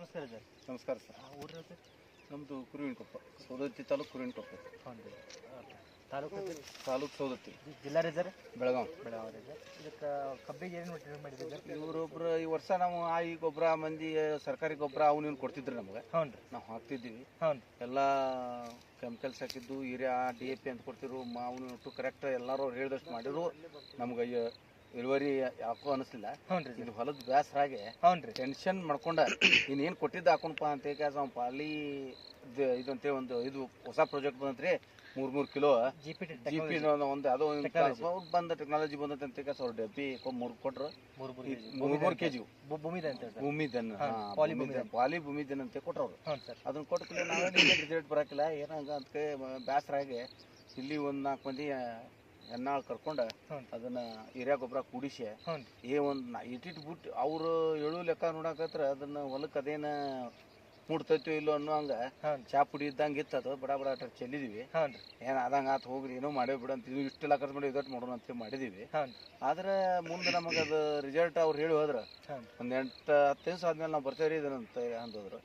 ನಮಸ್ಕಾರ ಸರ್. ನಮಸ್ಕಾರ ಸರ್. ಊರು ಸರ್ ನಮ್ಮದು ಕುರುವಿನಕೊಪ್ಪ, ಸೌದತ್ತಿ ತಾಲೂಕು ಕುರುವಿನಕೊಪ್ಪ. ಹ್ಞೂ ರೀ. ತಾಲೂಕು ತಾಲೂಕು ಸೌದತ್ತಿ, ಜಿಲ್ಲಾ ರೀ ಸರ್? ಬೆಳಗಾವಿ. ಬೆಳಗಾವಿ ರೀ ಸರ್. ಇದಕ್ಕೆ ಕಬ್ಬಿಗೆ ಏನು ಮಾಡಿದ್ದೀವಿ ಸರ್? ಇವರೊಬ್ರು ಈ ವರ್ಷ ನಾವು ಆಯಿ ಗೊಬ್ಬರ ಮಂದಿ ಸರ್ಕಾರಿ ಗೊಬ್ಬರ ಅವ್ನು ಇವ್ನು ಕೊಡ್ತಿದ್ರು ನಮ್ಗೆ. ಹ್ಞೂ ರೀ. ನಾವು ಹಾಕ್ತಿದ್ದೀವಿ. ಹ್ಞೂ ಎಲ್ಲ ಕೆಮಿಕಲ್ಸ್ ಹಾಕಿದ್ದು, ಯೂರಿಯಾ DAP ಅಂತ ಕೊಡ್ತಿರು, ಮಾವು ಒಟ್ಟು ಕರೆಕ್ಟ್ ಎಲ್ಲರೂ ಹೇಳಿದಷ್ಟು ಮಾಡಿರು. ನಮ್ಗೆ ಇಳುವರಿ ಯಾಕೋ ಅನಿಸ್ಲಿಲ್ಲ. ಹ್ಞೂ ರೀ. ಇದು ಹೊಲದ ಬ್ಯಾಸರಾಗೆ ಹ್ಞೂ ರೀ. ಟೆನ್ಷನ್ ಮಾಡ್ಕೊಂಡ ಇನ್ನೇನು ಕೊಟ್ಟಿದ್ದು ಹಾಕೋಣಪ್ಪ ಅಂತ ನಾವು ಪಾಲಿ ಇದಂತೆ ಒಂದು ಇದು ಹೊಸ ಪ್ರಾಜೆಕ್ಟ್ ಬಂದ್ರಿ. 3 ಕಿಲೋ GP ಒಂದು ಅದೋ ಬಂದ ಟೆಕ್ನಾಲಜಿ ಬಂದೈತೆ ಅಂತ ಅವ್ರ ಡಬ್ಬಿ 3 ಕೊಟ್ರು. 3 kg ಭೂಮಿದನ್ನ ಪಾಲಿ ಭೂಮಿದನ್ ಅಂತ ಕೊಟ್ರು ಅವ್ರು. ಅದನ್ನ ಕೊಟ್ಟು ನಾವೇನು ರಿಸಲ್ಟ್ ಬರಾಕಿಲ್ಲ ಏನಂಗ ಅಂತ ಬ್ಯಾಸರಾಗಿ ಇಲ್ಲಿ ಒಂದು 4 ಮಂದಿ ಹೆಣ್ಣಾಳು ಕರ್ಕೊಂಡು ಅದನ್ನ ಹಿರಿಯ ಗೊಬ್ಬರ ಕೂಡಿಸಿ ಒಂದು ಇಟ್ಟಿಟ್ಟು ಬಿಟ್ಟು ಅವ್ರು ಏಳು ಲೆಕ್ಕ ನೋಡಕತ್ರ ಅದನ್ನ ಹೊಲಕ್ಕೆ ಅದೇನ ಮುಡ್ತೈತೋ ಇಲ್ಲೋ ಅನ್ನೋ ಹಂಗ ಚಾ ಪುಡಿ ಇದ್ದಂಗೆ ಇತ್ತು. ಅದು ಬಡ ಬಡ ಚೆಲ್ಲಿದೀವಿ. ಏನ್ ಆದಂಗ ಆತ್ ಹೋಗ್ರಿ ಏನೋ ಮಾಡೇ ಬಿಡು ಅಂತ ಇಷ್ಟೆಲ್ಲ ಖರ್ಚು ಮಾಡಿ ಇದಟ್ಟು ಮಾಡೋಣ ಅಂತ ಮಾಡಿದೀವಿ. ಆದ್ರೆ ಮುಂದೆ ನಮಗೆ ಅದು ರಿಸಲ್ಟ್ ಅವ್ರು ಹೇಳಿ ಹೋದ್ರ ಒಂದ್ 8-10 ದಿವಸ ಆದ್ಮೇಲೆ ನಾವು ಬರ್ತೇವ್ರಿ ಇದನ್ನಂತ ಅಂದೋದ್ರು.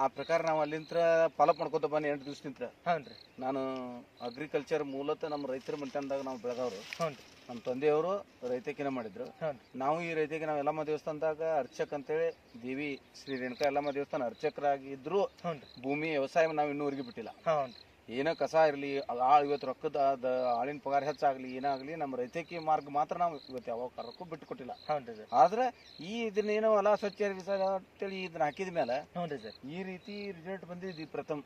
ಆ ಪ್ರಕಾರ ನಾವು ಅಲ್ಲಿಂತ್ರ ಫಾಲೋಅಪ್ ಮಾಡ್ಕೊತ ಬನ್ನಿ 8 ದಿವಸ ನಿಂತ್ರ. ನಾನು ಅಗ್ರಿಕಲ್ಚರ್ ಮೂಲತಃ ನಮ್ಮ ರೈತರ ಮನೆತನದಾಗ ನಾವು ಬೆಳೆದವ್ರು. ನಮ್ಮ ತಂದೆಯವರು ರೈತಕಿನ ಮಾಡಿದ್ರು. ನಾವು ಈ ರೈತಕ್ಕೆ ನಾವು ಯಲ್ಲಮ್ಮ ದೇವಸ್ಥಾನದಾಗ ಅರ್ಚಕ್ ಅಂತೇಳಿ ದೇವಿ ಶ್ರೀ ರೇಣುಕಾ ಯಲ್ಲಮ್ಮ ದೇವಸ್ಥಾನ ಅರ್ಚಕರಾಗಿದ್ರು. ಭೂಮಿ ವ್ಯವಸಾಯ ನಾವು ಇನ್ನೂವರೆಗೆ ಬಿಟ್ಟಿಲ್ಲ. ಏನೋ ಕಸ ಇರಲಿ, ಇವತ್ತು ರೊಕ್ಕದ ಆಳಿನ ಪಗಾರ ಹೆಚ್ಚಾಗ್ಲಿ ಏನಾಗ್ಲಿ ನಮ್ಮ ರೈತಕಿ ಮಾರ್ಗ ಮಾತ್ರ ನಾವು ಇವತ್ತು ಯಾವ ಕಾರಣಕ್ಕೂ ಬಿಟ್ಟು ಕೊಟ್ಟಿಲ್ಲ. ಆದ್ರೆ ಈ ಇದನ್ನೇನೋ ಹೊಲ ಸ್ವಚ್ಛ ಅಂತೇಳಿ ಇದನ್ನ ಹಾಕಿದ ಮೇಲೆ ಈ ರೀತಿ ರಿಸಲ್ಟ್ ಬಂದಿದ್ದು ಪ್ರಥಮ.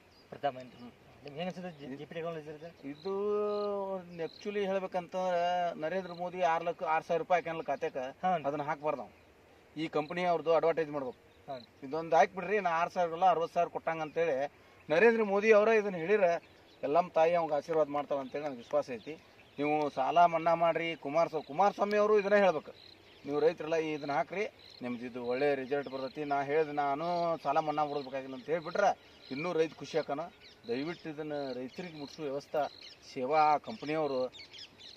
ಇದು ಆಕ್ಚುಲಿ ಹೇಳ್ಬೇಕಂತಂದ್ರೆ ನರೇಂದ್ರ ಮೋದಿ 6,000 ರೂಪಾಯಿ ಹಾಕ್ಯಾನಲ್ಲ ಖಾತೆಕ, ಅದನ್ನ ಹಾಕ್ಬಾರ್ದು ನಾವು. ಈ ಕಂಪನಿ ಅವ್ರದ್ದು ಅಡ್ವರ್ಟೈಸ್ ಮಾಡ್ಬೇಕು. ಇದೊಂದು ಹಾಕ್ಬಿಡ್ರಿ ನಾ 6,000 ಅಲ್ಲ 60,000 ಕೊಟ್ಟಂಗ ಅಂತೇಳಿ ನರೇಂದ್ರ ಮೋದಿ ಅವರ ಇದನ್ನ ಹೇಳಿರ ಎಲ್ಲಮ್ಮ ತಾಯಿ ಅವಾಗ ಆಶೀರ್ವಾದ ಮಾಡ್ತಾವ ಅಂತೇಳಿ ನನಗೆ ವಿಶ್ವಾಸ ಐತಿ. ನೀವು ಸಾಲ ಮನ್ನಾ ಮಾಡ್ರಿ, ಕುಮಾರಸ್ವಾಮಿ ಅವರು ಇದನ್ನ ಹೇಳ್ಬೇಕು. ನೀವು ರೈತರೆಲ್ಲ ಇದನ್ನ ಹಾಕ್ರಿ, ನಿಮ್ದು ಇದು ಒಳ್ಳೆ ರಿಸಲ್ಟ್ ಬರ್ತೈತಿ. ನಾ ಹೇಳಿದ ನಾನು ಸಾಲ ಮನ್ನಾ ಮಾಡ್ಬೇಕಾಗಿಲ್ಲ ಅಂತ ಹೇಳ್ಬಿಟ್ರೆ ಇನ್ನೂ ರೈತ ಖುಷಿ ಹಾಕೋಣ. ದಯವಿಟ್ಟು ಇದನ್ನ ರೈತರಿಗೆ ಮುಟ್ಟಿಸೋ ವ್ಯವಸ್ಥೆ ಸೇವಾ ಕಂಪನಿಯವರು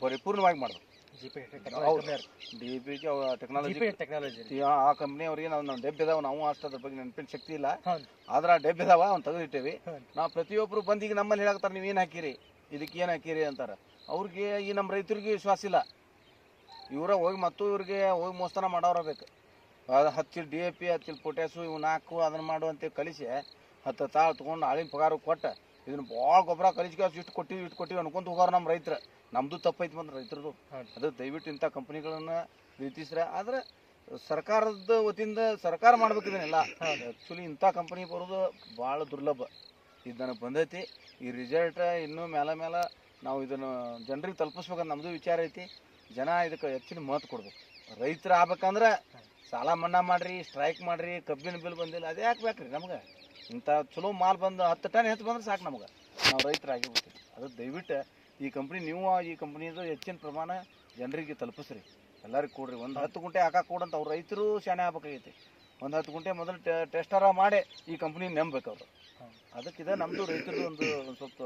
ಪರಿಪೂರ್ಣವಾಗಿ ಮಾಡ್ಬೇಕು. DAP ಟೆಕ್ನಾಲಜಿ ಆ ಕಂಪ್ನಿ ಅವ್ರಿಗೆ ನಾವು ಡೆಬ್ ಇದಾವ. ನಾವು ಅಷ್ಟು ಅದ್ರ ಬಗ್ಗೆ ನೆನಪಿನ ಶಕ್ತಿ ಇಲ್ಲ, ಆದ್ರೆ ಆ ಡೆಬ್ ಇದಾವ ಅವ್ನು ತೆಗೆದಿಟ್ಟೇವಿ. ನಾವು ಪ್ರತಿಯೊಬ್ಬರು ಬಂದೀಗ ನಮ್ಮಲ್ಲಿ ಹೇಳಾಕ್ತಾರೆ ನೀವು ಏನು ಹಾಕಿರಿ, ಇದಕ್ಕೆ ಏನು ಹಾಕಿರಿ ಅಂತಾರೆ. ಅವ್ರಿಗೆ ಈ ನಮ್ಮ ರೈತರಿಗೆ ವಿಶ್ವಾಸ ಇಲ್ಲ. ಇವರ ಹೋಗಿ ಮತ್ತು ಇವ್ರಿಗೆ ಹೋಗಿ ಮೋಸ್ತನ ಮಾಡೋರ ಬೇಕು. ಹಚ್ಚಿಲ್ DAP ಹಚ್ಚಿಲ್ ಪೊಟ್ಯಾಸು ಇವು 4 ಅದನ್ನ ಮಾಡುವಂತೆ ಕಲಿಸಿ 10 ತಾಳು ತೊಗೊಂಡು ಆಳಿನ ಪಗಾರ ಕೊಟ್ಟು ಇದನ್ನ ಭಾಳ ಗೊಬ್ಬರ ಕಲಿಸ್ಕಾಸ್ ಇಷ್ಟು ಕೊಟ್ಟಿವಿ ಅನ್ಕೊಂತ ಹೋಗೋರು ನಮ್ಮ ರೈತರ. ನಮ್ದು ತಪ್ಪೈತಿ ಬಂದ್ರೆ ರೈತರದು. ಅದು ದಯವಿಟ್ಟು ಇಂಥ ಕಂಪನಿಗಳನ್ನ ಪ್ರೀತಿಸ್ರೆ. ಆದ್ರೆ ಸರ್ಕಾರದ ವತಿಯಿಂದ ಸರ್ಕಾರ ಮಾಡ್ಬೇಕು ಇದನ್ನೆಲ್ಲ. ಆ್ಯಕ್ಚುಲಿ ಇಂಥ ಕಂಪನಿ ಬರೋದು ಭಾಳ ದುರ್ಲಭ. ಇದನ್ನು ಬಂದೈತಿ. ಈ ರಿಸಲ್ಟ್ ಇನ್ನೂ ಮೇಲೆ ನಾವು ಇದನ್ನು ಜನರಿಗೆ ತಲುಪಿಸ್ಬೇಕಂತ ನಮ್ಮದು ವಿಚಾರ ಐತಿ. ಜನ ಇದಕ್ಕೆ ಹೆಚ್ಚಿನ ಮಹತ್ವ ಕೊಡ್ಬೇಕು. ರೈತರ ಆಗ್ಬೇಕಂದ್ರೆ ಸಾಲ ಮನ್ನಾ ಮಾಡ್ರಿ, ಸ್ಟ್ರೈಕ್ ಮಾಡ್ರಿ, ಕಬ್ಬಿನ ಬಿಲ್ ಬಂದಿಲ್ಲ ಅದೇ ಹಾಕ್ಬೇಕ್ರಿ. ನಮ್ಗೆ ಇಂಥ ಚಲೋ ಮಾಲ್ ಬಂದು 10 ಟನ್ ಹೆಚ್ಚು ಬಂದ್ರೆ ಸಾಕು ನಮ್ಗೆ, ನಾವು ರೈತರಾಗಿರ್ತೀವಿ. ಅದು ದಯವಿಟ್ಟು ಈ ಕಂಪ್ನಿ ನೀವು ಈ ಕಂಪ್ನಿದು ಹೆಚ್ಚಿನ ಪ್ರಮಾಣ ಜನರಿಗೆ ತಲುಪಿಸ್ರಿ, ಎಲ್ಲರಿಗೂ ಕೊಡ್ರಿ. ಒಂದು 10 ಗುಂಟೆ ಹಾಕಕ್ಕೆ ಕೊಡಂತ ಅವ್ರು ರೈತರು ಶಾಣೆ ಆಗ್ಬೇಕಾಗೈತಿ. ಒಂದು 10 ಗುಂಟೆ ಮೊದಲು ಟೆಸ್ಟರ ಮಾಡಿ ಈ ಕಂಪ್ನಿ ನಂಬಬೇಕು ಅವರು. ಅದಕ್ಕಿದೆ ನಮ್ಮದು ರೈತರದ್ದು ಒಂದು ಸ್ವಲ್ಪ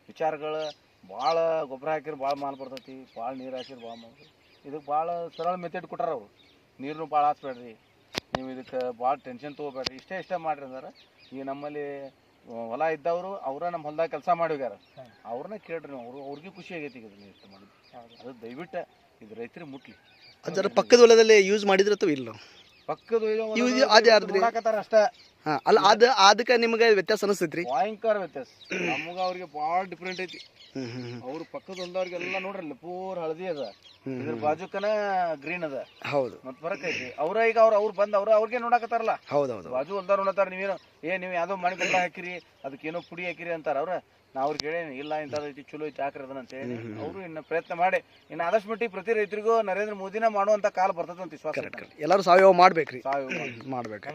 ವಿಚಾರಗಳು. ಭಾಳ ಗೊಬ್ಬರ ಹಾಕಿದ್ರೆ ಭಾಳ ಮಾಲ್ ಬರ್ತೈತಿ, ಭಾಳ ನೀರು ಹಾಕಿದ್ರೆ ಭಾಳ ಮಾಡ್ತೀವಿ. ಇದಕ್ಕೆ ಭಾಳ ಸರಳ ಮೆಥಡ್ ಕೊಟ್ಟಾರ ಅವರು. ನೀರನ್ನು ಭಾಳ ಹಾಸ್ಬೇಡ್ರಿ, ನೀವು ಇದಕ್ಕೆ ಭಾಳ ಟೆನ್ಷನ್ ತೊಗೋಬೇಡ್ರಿ, ಇಷ್ಟೇ ಮಾಡ್ರಿ ಅಂದ್ರೆ. ಈಗ ನಮ್ಮಲ್ಲಿ ಹೊಲ ಇದ್ದವರು ಅವರ ನಮ್ಮ ಹೊಲದಾಗ ಕೆಲಸ ಮಾಡಿಗ್ಯಾರ, ಅವ್ರನ್ನ ಕೇಳ್ರಿ ನೀವು. ಅವ್ರಿಗೆ ಖುಷಿ ಆಗೈತಿ ಈಗ ಇದನ್ನ ಇಷ್ಟು ಮಾಡಿದ್ವಿ. ಅದು ದಯವಿಟ್ಟು ಇದು ರೈತರಿಗೆ ಮುಟ್ಲಿ. ಅದರ ಪಕ್ಕದ ಹೊಲದಲ್ಲಿ ಯೂಸ್ ಮಾಡಿದ್ರೆ ಅಥವಾ ಇಲ್ಲ? ಪಕ್ಕದ ಅಷ್ಟೇ. ಅಲ್ಲ ಅದಕ್ಕೆ ನಿಮ್ಗೆ ವ್ಯತ್ಯಾಸ ಅನಿಸ್ತೈತ್ರಿ? ಭಯಂಕರ ವ್ಯತ್ಯಾಸ. ನಮ್ಗೆ ಅವ್ರಿಗೆ ಭಾಳ ಡಿಫ್ರೆಂಟ್ ಐತಿ. ಅವ್ರ ಪಕ್ಕದ ಹೊಲದವ್ರಿಗೆಲ್ಲ ನೋಡ್ರಲ್ಲ ಪೂರ್ ಹಳದಿ ಅದ, ಇದ್ರ ಬಾಜುಕನ ಗ್ರೀನ್ ಅದ. ಹೌದು, ಮತ್ ಫರಕ್ ಐತಿ. ಈಗ ಅವ್ರು ಬಂದ್ ಅವ್ರಿಗೆ ನೋಡಕತ್ತಾರಲ್ಲ. ಹೌದೌದು, ಬಾಜು ಹೊಲ್ದಾರ ನೋಡತ್ತಾರ. ನೀವೇನೋ ನೀವು ಯಾವ್ದೋ ಮನೆ ಗೊಬ್ಬರ ಹಾಕಿರಿ, ಅದಕ್ಕೇನೋ ಪುಡಿ ಹಾಕಿರಿ ಅಂತಾರ ಅವ್ರ. ನಾ ಅವ್ರಿಗೆ ಹೇಳೇನಿ ಇಲ್ಲ ಇಂಥದೈತಿ ಚಲೋ ಐತಿ ಹಾಕ್ರಿ ಅದನ್ನ ಅಂತ ಹೇಳಿ. ಅವರು ಇನ್ನು ಪ್ರಯತ್ನ ಮಾಡಿ ಇನ್ನು ಆದಷ್ಟು ಮಟ್ಟಿಗೆ ಪ್ರತಿ ರೈತರಿಗೂ ನರೇಂದ್ರ ಮೋದಿನ ಮಾಡುವಂತ ಕಾಲ ಬರ್ತದಂತ ವಿಶ್ವಾಸ. ಎಲ್ಲರೂ ಸಾವಯವ ಮಾಡ್ಬೇಕ್ರಿ. ಸಾವಯವ ಮಾಡ್ಬೇಕು.